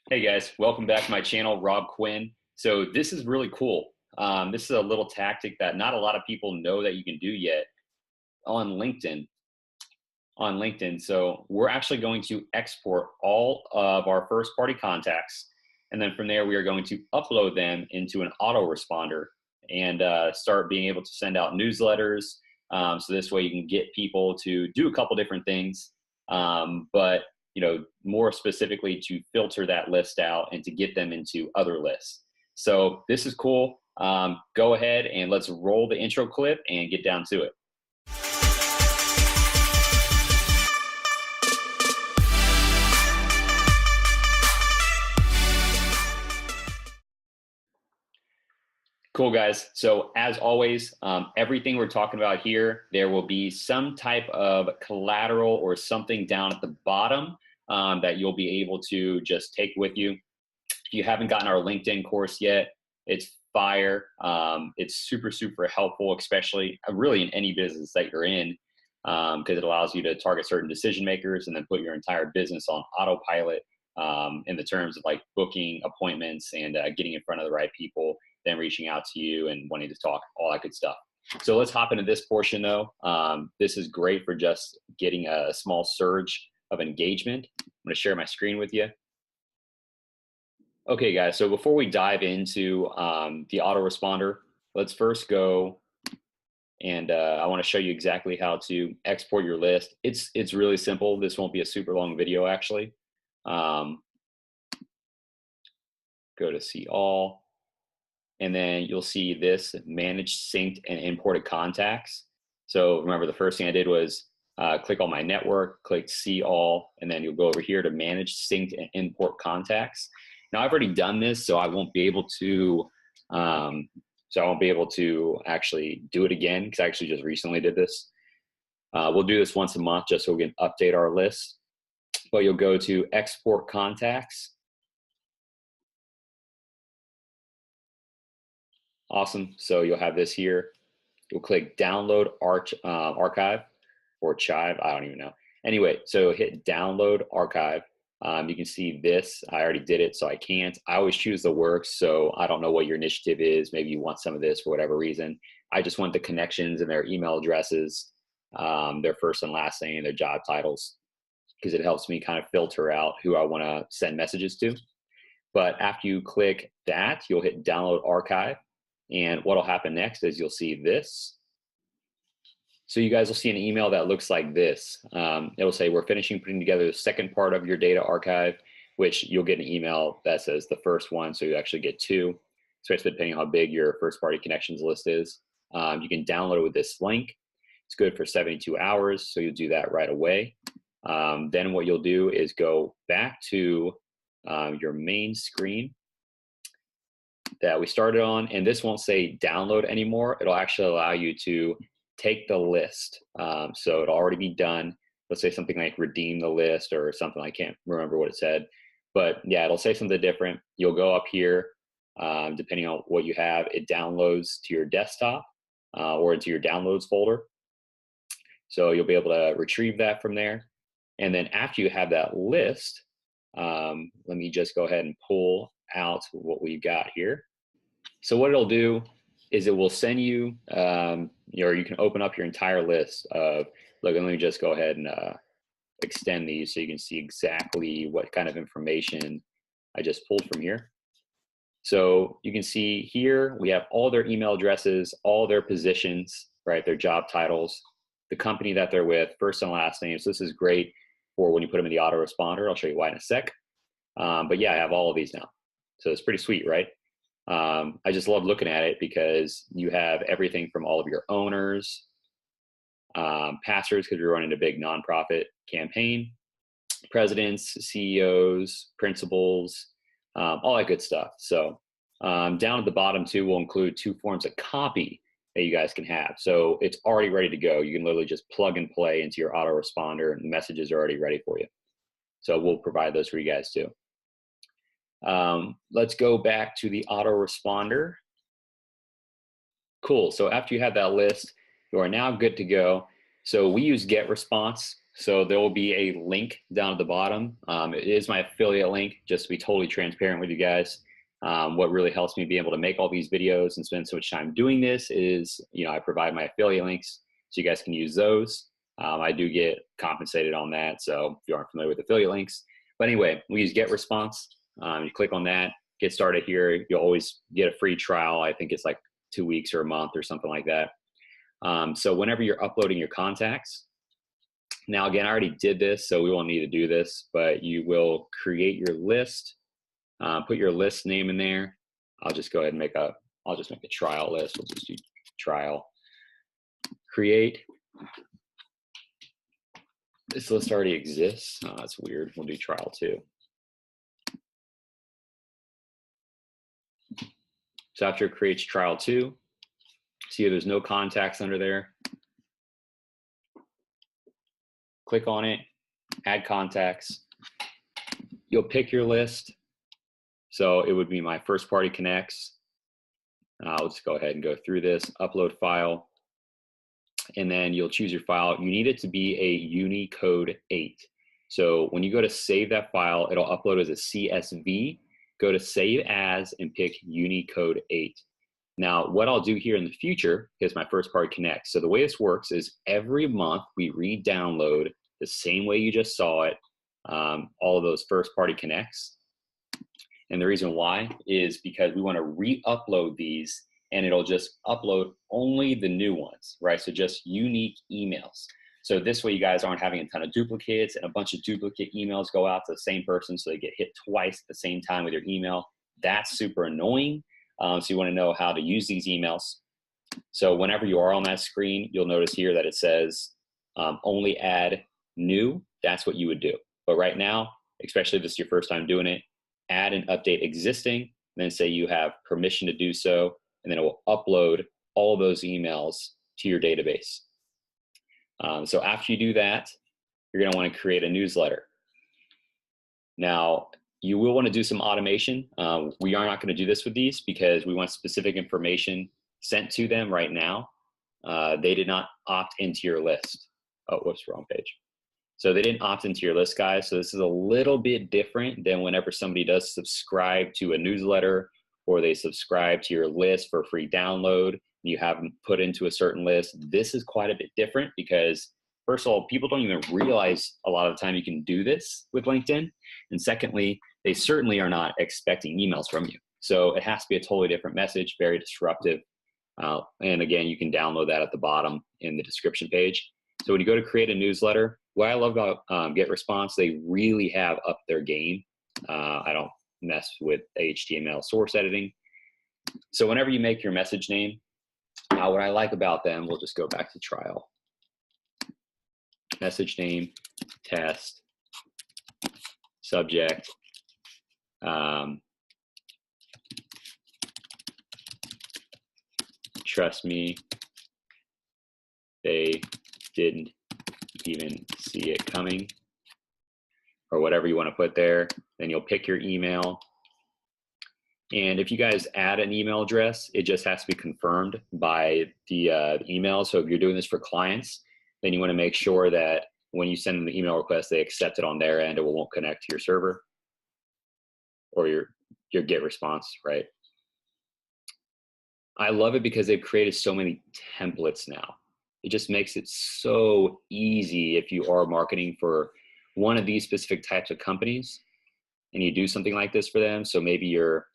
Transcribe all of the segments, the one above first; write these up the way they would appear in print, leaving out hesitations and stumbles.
Hey guys, welcome back to my channel, Rob Quinn. So this is really cool. This is a little tactic that not a lot of people know that you can do yet on LinkedIn. So we're actually going to export all of our first party contacts. And then from there, we are going to upload them into an autoresponder and start being able to send out newsletters. So this way you can get people to do a couple different things. But more specifically to filter that list out and to get them into other lists. So this is cool. Go ahead and let's roll the intro clip and get down to it. Cool, guys. So as always, everything we're talking about here, there will be some type of collateral or something down at the bottom that you'll be able to just take with you. If you haven't gotten our LinkedIn course yet, it's fire. It's super, super helpful, especially really in any business that you're in, because it allows you to target certain decision makers and then put your entire business on autopilot in the terms of like booking appointments and getting in front of the right people, then reaching out to you and wanting to talk, all that good stuff. So let's hop into this portion though. This is great for just getting a small surge of engagement. I'm going to share my screen with you. Okay, guys, so before we dive into the autoresponder, let's first go and I want to show you exactly how to export your list. It's really simple. This won't be a super long video, actually. Go to see all, and then you'll see this manage synced and imported contacts. So remember, the first thing I did was click on my network, click see all, and then you'll go over here to manage synced and import contacts. Now I've already done this, so I won't be able to actually do it again because I actually just recently did this. We'll do this once a month just so we can update our list. But you'll go to export contacts. Awesome. So you'll have this here. You'll click download archive or chive. I don't even know. Anyway, so hit download archive. You can see this. I already did it, so I can't. I always choose the works, so I don't know what your initiative is. Maybe you want some of this for whatever reason. I just want the connections and their email addresses, their first and last name, their job titles, because it helps me kind of filter out who I want to send messages to. But after you click that, you'll hit download archive. And what'll happen next is you'll see this. So you guys will see an email that looks like this. It'll say, we're finishing putting together the second part of your data archive, which you'll get an email that says the first one. So you actually get two, especially depending on how big your first party connections list is. You can download it with this link. It's good for 72 hours. So you'll do that right away. Then what you'll do is go back to your main screen that we started on, and this won't say download anymore. It'll actually allow you to take the list. So it'll already be done. Let's say something like redeem the list or something. I can't remember what it said, but yeah, it'll say something different. You'll go up here, depending on what you have, it downloads to your desktop or into your downloads folder. So you'll be able to retrieve that from there. And then after you have that list, let me just go ahead and pull out what we've got here. So what it'll do is it will send you, or you can open up your entire list of, look, let me just go ahead and extend these so you can see exactly what kind of information I just pulled from here. So you can see here, we have all their email addresses, all their positions, right? Their job titles, the company that they're with, first and last names. So this is great for when you put them in the autoresponder. I'll show you why in a sec. But yeah, I have all of these now. So it's pretty sweet, right? I just love looking at it because you have everything from all of your owners, pastors, because you're running a big nonprofit campaign, presidents, CEOs, principals, all that good stuff. So down at the bottom too, we'll include two forms of copy that you guys can have. So it's already ready to go. You can literally just plug and play into your autoresponder and the messages are already ready for you. So we'll provide those for you guys too. Let's go back to the autoresponder. Cool. So after you have that list, you are now good to go. So we use GetResponse. So there will be a link down at the bottom. It is my affiliate link, just to be totally transparent with you guys. What really helps me be able to make all these videos and spend so much time doing this is, I provide my affiliate links so you guys can use those. I do get compensated on that, so if you aren't familiar with affiliate links. But anyway, we use Get Response. You click on that, get started here. You'll always get a free trial. I think it's like 2 weeks or a month or something like that. So whenever you're uploading your contacts, now again, I already did this, so we won't need to do this, but you will create your list, put your list name in there. I'll just go ahead and I'll just make a trial list. We'll just do trial. Create. This list already exists. Oh, that's weird. We'll do trial 2. So after it creates trial 2, see there's no contacts under there. Click on it, add contacts. You'll pick your list. So it would be my first party connects. Let's go ahead and go through this, upload file. And then you'll choose your file. You need it to be a Unicode 8. So when you go to save that file, it'll upload as a CSV. Go to save as and pick Unicode 8. Now, what I'll do here in the future is my first party connect. So the way this works is every month we re-download the same way you just saw it, all of those first party connects. And the reason why is because we want to re-upload these and it'll just upload only the new ones, right? So just unique emails. So this way you guys aren't having a ton of duplicates and a bunch of duplicate emails go out to the same person so they get hit twice at the same time with your email. That's super annoying. So you want to know how to use these emails. So whenever you are on that screen, you'll notice here that it says only add new. That's what you would do. But right now, especially if this is your first time doing it, add and update existing, and then say you have permission to do so, and then it will upload all those emails to your database. So after you do that, you're going to want to create a newsletter. Now, you will want to do some automation. We are not going to do this with these because we want specific information sent to them right now. They did not opt into your list. Oh, whoops, wrong page. So they didn't opt into your list, guys. So this is a little bit different than whenever somebody does subscribe to a newsletter or they subscribe to your list for free download. And you have them put into a certain list. This is quite a bit different because, first of all, people don't even realize a lot of the time you can do this with LinkedIn. And secondly, they certainly are not expecting emails from you. So it has to be a totally different message, very disruptive. And again, you can download that at the bottom in the description page. So when you go to create a newsletter, what I love about Get Response, they really have upped their game. I don't mess with HTML source editing. So whenever you make your message name, what I like about them, we'll just go back to trial. Message name, test, subject, trust me, they didn't even see it coming, or whatever you want to put there. Then you'll pick your email. And if you guys add an email address, it just has to be confirmed by the email. So if you're doing this for clients, then you want to make sure that when you send them the email request, they accept it on their end. It won't connect to your server or your Get Response, right? I love it because they've created so many templates now. It just makes it so easy if you are marketing for one of these specific types of companies and you do something like this for them. So maybe you're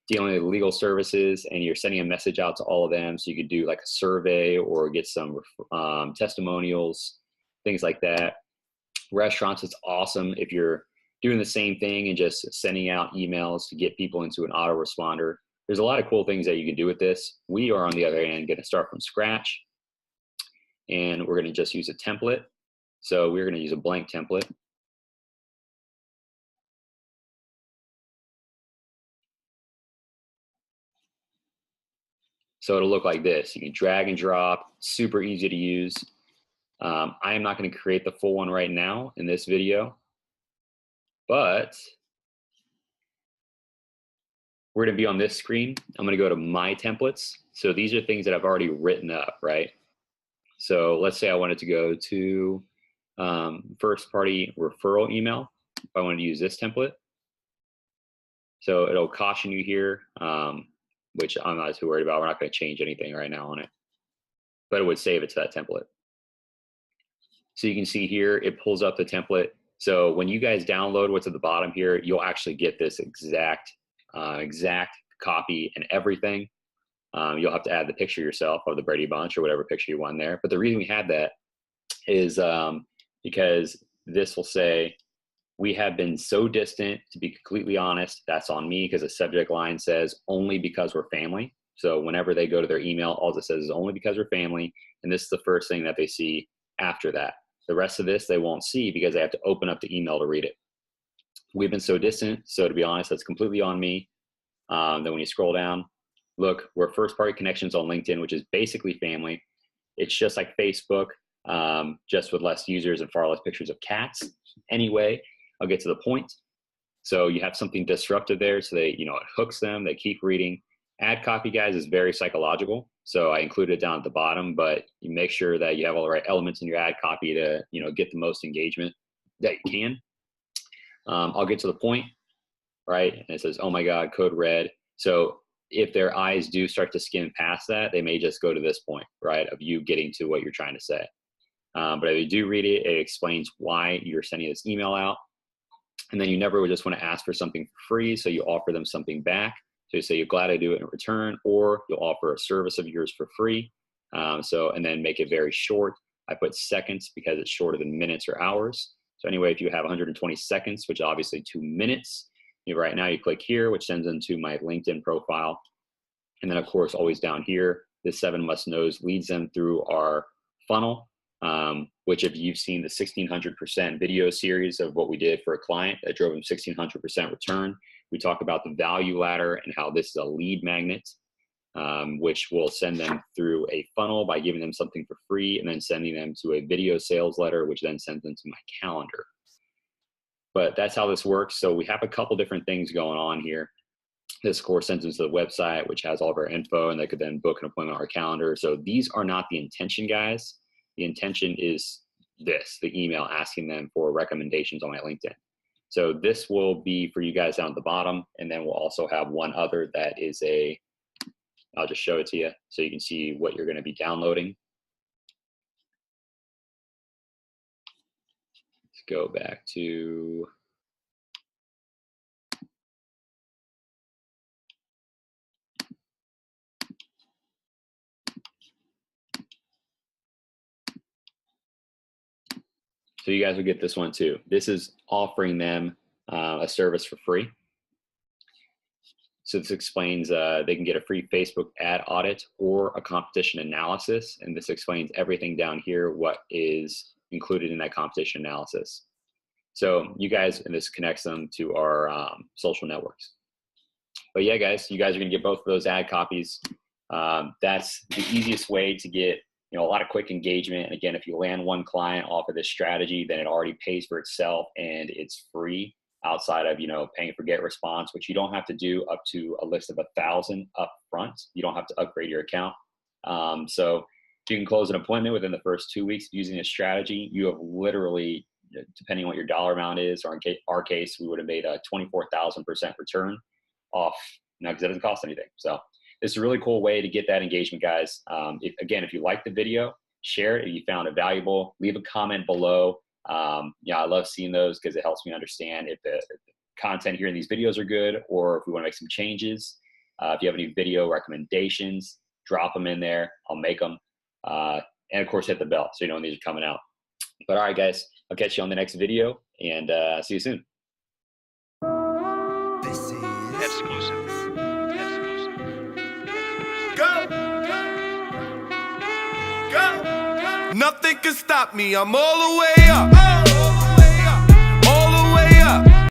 dealing with legal services and you're sending a message out to all of them. So you could do like a survey or get some testimonials, things like that. Restaurants, it's awesome if you're doing the same thing and just sending out emails to get people into an autoresponder. There's a lot of cool things that you can do with this. We are, on the other hand, going to start from scratch. And we're going to just use a template. So we're going to use a blank template. So it'll look like this. You can drag and drop, super easy to use. I am not going to create the full one right now in this video, but we're going to be on this screen. I'm going to go to My Templates. So these are things that I've already written up, right? So let's say I wanted to go to first party referral email if I wanted to use this template. So it'll caution you here, which I'm not too worried about. We're not going to change anything right now on it, but it would save it to that template. So you can see here, it pulls up the template. So when you guys download what's at the bottom here, you'll actually get this exact copy and everything. You'll have to add the picture yourself of the Brady Bunch or whatever picture you want there. But the reason we had that is because this will say, we have been so distant, to be completely honest, that's on me, because the subject line says only because we're family. So whenever they go to their email, all it says is only because we're family. And this is the first thing that they see after that. The rest of this they won't see because they have to open up the email to read it. We've been so distant. So to be honest, that's completely on me. Then when you scroll down, look, we're first party connections on LinkedIn, which is basically family. It's just like Facebook, just with less users and far less pictures of cats. Anyway, I'll get to the point. So you have something disruptive there. So they, it hooks them, they keep reading. Ad copy, guys, is very psychological. So I included it down at the bottom, but you make sure that you have all the right elements in your ad copy to, get the most engagement that you can. I'll get to the point, right? And it says, oh my God, code red. So if their eyes do start to skim past that, they may just go to this point, right, of you getting to what you're trying to say. But if you do read it, it explains why you're sending this email out. And then you never would just want to ask for something for free. So you offer them something back. So you say, you're glad I do it in return, or you'll offer a service of yours for free. And then make it very short. I put seconds because it's shorter than minutes or hours. So anyway, if you have 120 seconds, which is obviously 2 minutes, right now you click here, which sends into my LinkedIn profile. And then of course, always down here, the 7 must knows leads them through our funnel. Which if you've seen the 1600% video series of what we did for a client that drove them 1600% return, we talk about the value ladder and how this is a lead magnet, which will send them through a funnel by giving them something for free and then sending them to a video sales letter, which then sends them to my calendar. But that's how this works. So we have a couple different things going on here. This course sends them to the website, which has all of our info, and they could then book an appointment on our calendar. So these are not the intention, guys. The intention is this, the email asking them for recommendations on my LinkedIn. So this will be for you guys down at the bottom. And then we'll also have one other that is I'll just show it to you so you can see what you're going to be downloading. Let's go back to, so you guys will get this one too. This is offering them a service for free. So this explains they can get a free Facebook ad audit or a competition analysis. And this explains everything down here, what is included in that competition analysis. So you guys, and this connects them to our social networks. But yeah, guys, you guys are gonna get both of those ad copies. That's the easiest way to get a lot of quick engagement. And again, if you land one client off of this strategy, then it already pays for itself and it's free outside of, paying for get response, which you don't have to do up to a list of 1,000 up front. You don't have to upgrade your account. So if you can close an appointment within the first 2 weeks using this strategy, you have literally, depending on what your dollar amount is, or in our case, we would have made a 24,000% return off, because it doesn't cost anything. So it's a really cool way to get that engagement, guys. If you like the video, share it. If you found it valuable, leave a comment below. I love seeing those because it helps me understand if the content here in these videos are good, or if we want to make some changes. If you have any video recommendations, drop them in there. I'll make them. And of course, hit the bell so you know when these are coming out. But all right, guys, I'll catch you on the next video, and see you soon. This is exclusive. Go! Nothing can stop me, I'm all the way up.